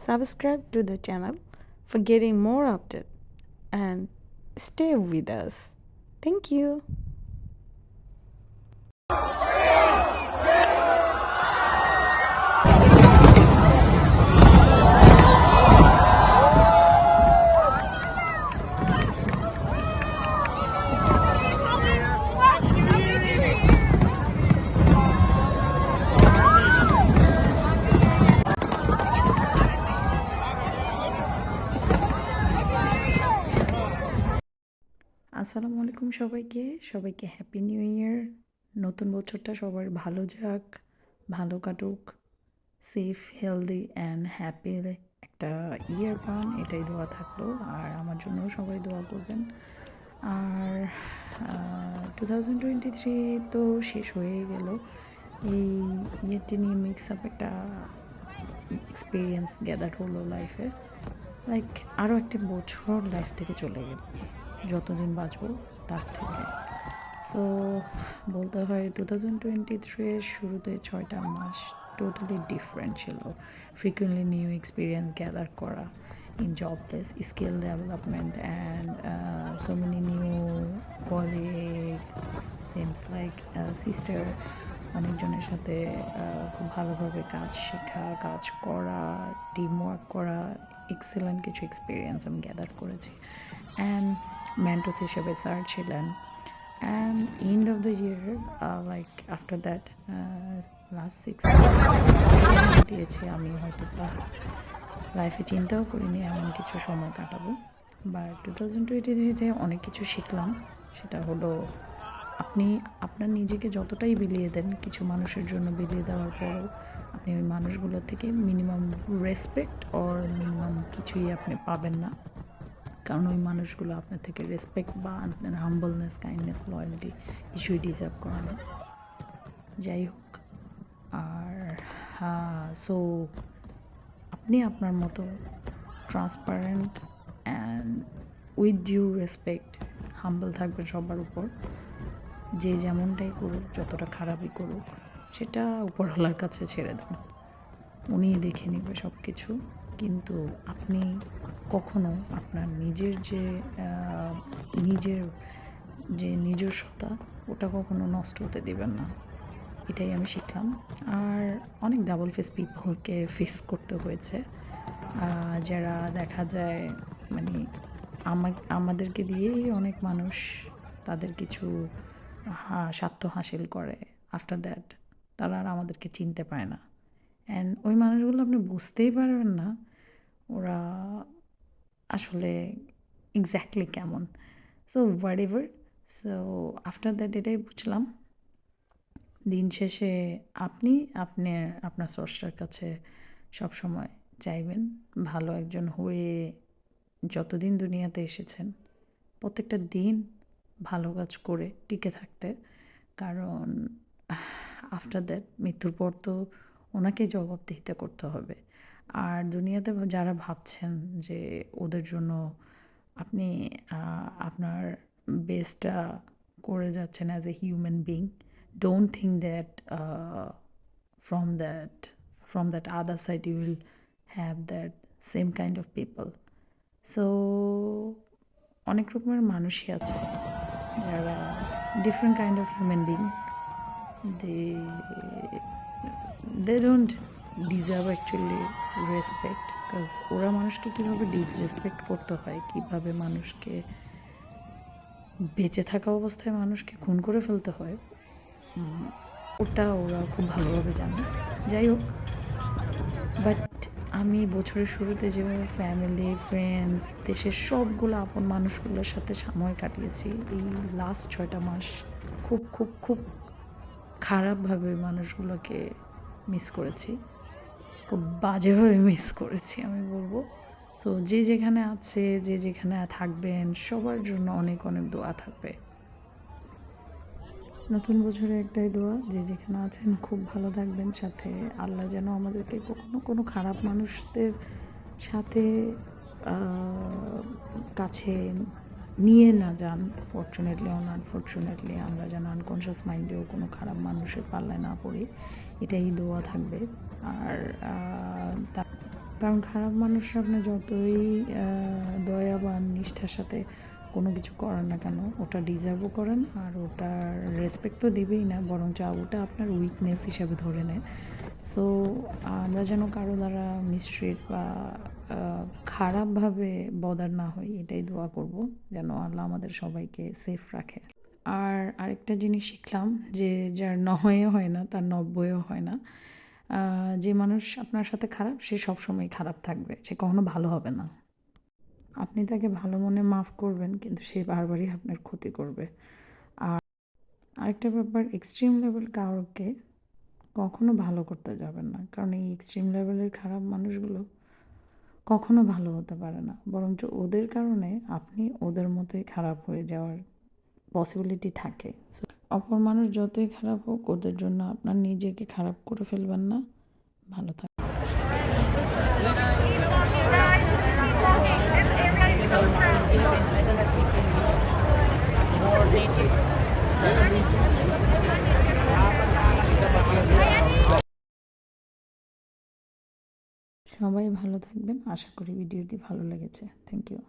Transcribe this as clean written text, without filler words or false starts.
subscribe to the channel for getting more updates and stay with us. Thank you. আসসালামু আলাইকুম সবাইকে happy new year. নতুন বছরটা সবার ভালো যাক, ভালো কাটুক, সেফ হেলদি অ্যান্ড হ্যাপি একটা ইয়ার পান, এটাই দোয়া থাকলো। আর আমার জন্যও সবাই দোয়া করবেন। আর 2023 তো শেষ হয়ে গেল। এই ইয়েরটি নিয়ে মিক্স আপ একটা এক্সপিরিয়েন্স গ্যাদার হলো লাইফে। লাইক আরও একটা বছর লাইফ থেকে চলে গেল, যতদিন বাঁচবো তার থেকে। সো বলতে হয় 2023 শুরুতে 6টা মাস টোটালি ডিফারেন্ট ছিল। ফ্রিকুয়েন্টলি নিউ এক্সপিরিয়েন্স গ্যাদার করা in job place, skill development and so many new colleague, সেমস like sister. অনেকজনের সাথে খুব ভালোভাবে কাজ শেখা, কাজ করা, টিম ওয়ার্ক করা, এক্সেলেন্ট কিছু এক্সপিরিয়েন্স আমি গ্যাদার করেছি। অ্যান্ড মেন্টর্স হিসেবে স্যার ছিলেন। And end of the year like after that last 6 দিয়েছি আমি হয়তো লাইফে চিন্তাও করিনি এমন কিছু সময় কাটাবো। বাট 2023-তে অনেক কিছু শিখলাম। সেটা হলো আপনি আপনার নিজেকে যতটাই বিলিয়ে দেন, কিছু মানুষের জন্য বিলিয়ে দেওয়ার পরও আপনি ওই মানুষগুলোর থেকে মিনিমাম রেসপেক্ট অর মিনিমাম কিছুই আপনি পাবেন না। কারণ ওই মানুষগুলো আপনার থেকে রেসপেক্ট বা আপনার হাম্বলনেস, কাইন্ডনেস, লয়্যালটি কিছুই ডিজার্ভ করে না। যাই হোক, আর সো আপনি আপনার মতো transparent and with due respect humble থাকবেন সবার উপর। যে যেমনটাই করুক, যতটা খারাপই করুক, সেটা উপরওয়ালার কাছে ছেড়ে দেন, উনিই দেখে নেবে সব কিছু। কিন্তু আপনি কখনো আপনার নিজের যে নিজস্বতা, ওটা কখনো নষ্ট হতে দিবেন না। এটাই আমি শিখলাম। আর অনেক ডাবল ফেস পিপলকে ফেস করতে হয়েছে, যারা দেখা যায় মানে আমাদেরকে দিয়েই অনেক মানুষ তাদের কিছু স্বার্থ হাসিল করে। আফটার দ্যাট তারা আর আমাদেরকে চিনতে পায় না। অ্যান্ড ওই মানুষগুলো আপনি বুঝতেই পারবেন না ওরা আসলে এক্স্যাক্টলি কেমন। So what ever. So after that এটাই বুঝলাম, দিন শেষে আপনি আপনার স্রষ্টার কাছে সবসময় চাইবেন ভালো একজন হয়ে যতদিন দুনিয়াতে এসেছেন প্রত্যেকটা দিন ভালো কাজ করে টিকে থাকতে। কারণ আফটার দ্যাট মৃত্যুর পর তো ওনাকেই জবাবদিহিতা করতে হবে। আর দুনিয়াতে যারা ভাবছেন যে ওদের জন্য আপনি আপনার বেস্টটা করে যাচ্ছেন as a human being, don't think that from that other side you will have that same kind of people. So অনেক রকমের মানুষই আছে যারা different kind of human being, they don't deserve actually respect. Because ওরা মানুষকে কীভাবে disrespect করতে হয়, কীভাবে মানুষকে বেঁচে থাকা অবস্থায় মানুষকে খুন করে ফেলতে হয়, ওটা ওরা খুব ভালোভাবে জানে। যাই হোক, বাট আমি বছরের শুরুতে যেভাবে ফ্যামিলি, ফ্রেন্ডস, দেশের সবগুলো আপন মানুষগুলোর সাথে সময় কাটিয়েছি, এই লাস্ট 6টা মাস খুব খুব খুব খারাপভাবে মানুষগুলোকে মিস করেছি, খুব বাজেভাবে মিস করেছি আমি বলবো। সো যে যেখানে আছে, যে যেখানে থাকবেন, সবার জন্য অনেক অনেক দোয়া থাকবে। নতুন বছরে একটাই দোয়া, যে যেখানে আছেন খুব ভালো থাকবেন। সাথে আল্লাহ যেন আমাদেরকে কখনো কোনো খারাপ মানুষদের সাথে কাছে নিয়ে না যান। ফর্চুনেটলি অন আনফর্চুনেটলি আমরা যেন আনকনশিয়াস মাইন্ডেও কোনো খারাপ মানুষের পাল্লায় না পড়ি, এটাই দোয়া থাকবে। আর কারণ খারাপ মানুষরা আপনি যতই দয়াবান নিষ্ঠার সাথে কোনো কিছু করেন না কেন, ওটা ডিজার্ভও করেন আর ওটার রেসপেক্ট তো দিবেই না, বরঞ্চ ওটা আপনার উইকনেস হিসাবে ধরে নেয়। সো আমরা যেন কারো দ্বারা মিসট্রিট বা খারাপভাবে বদার না হই, এটাই দোয়া করব যেন আল্লাহ আমাদের সবাইকে সেফ রাখে। আর আরেকটা জিনিস শিখলাম যে যার নহয়ে হয় না তার নব্বইও হয় না। যে মানুষ আপনার সাথে খারাপ সে সবসময় খারাপ থাকবে, সে কখনো ভালো হবে না। আপনি তাকে ভালো মনে মাফ করবেন কিন্তু সে বারবারই আপনার ক্ষতি করবে। আর আরেকটা ব্যাপার, এক্সট্রিম লেভেল কাউকে কখনো ভালো করতে যাবেন না, কারণ এই এক্সট্রিম লেভেলের খারাপ মানুষগুলো কখনো ভালো হতে পারে না, বরঞ্চ ওদের কারণে আপনি ওদের মতোই খারাপ হয়ে যাওয়ার পসিবিলিটি থাকে। সো অপর মানুষ যতই খারাপ হোক ওদের জন্য আপনার নিজেকে খারাপ করে ফেলবেন না। ভালো থাকবেন। সবাই ভালো থাকবেন, আশা করি ভিডিওটি ভালো লেগেছে। Thank you.